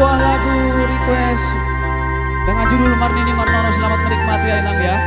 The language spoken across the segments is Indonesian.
sebuah lagu request dengan judul Marnini Marnono. Selamat menikmati ya Inang ya.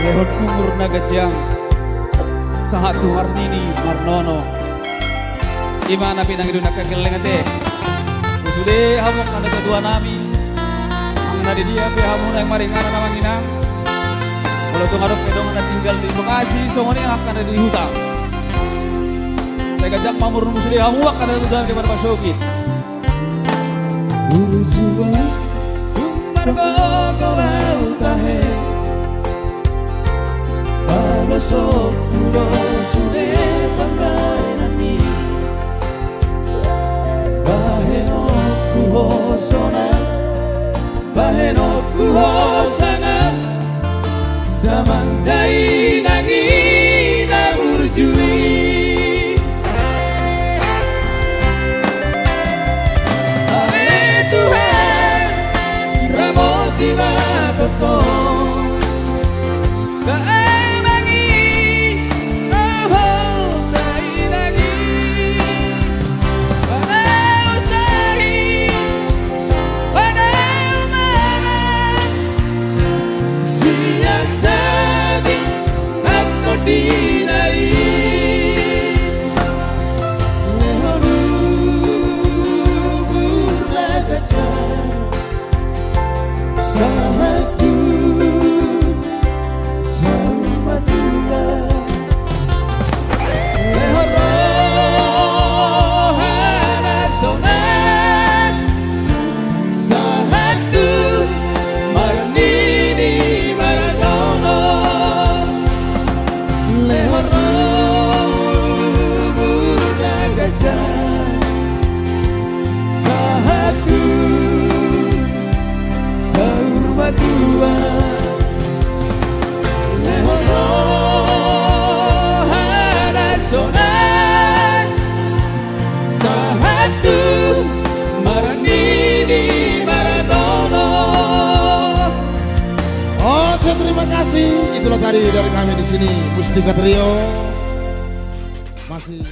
Lehon umur nagajang sahat Marnini Marnono imana pinangidu nakageleng ate usude hamok kana kedua nami ang nadi dia pe hamu nang maringana namang inang kalau tu ngarep kedong na tinggal di Bekasi songoni akan ada di hutan nagajang mamur usude hamu akan ada di Barbasoki ujuwa margo utahe Balosok pulo sude pandai nani Baheno kuho sona Baheno kuho sana Damandai nangi na burjui Ale Tuhan Ramoti matoko Terima kasih, itulah tadi dari kami di sini Mustika Trio masih.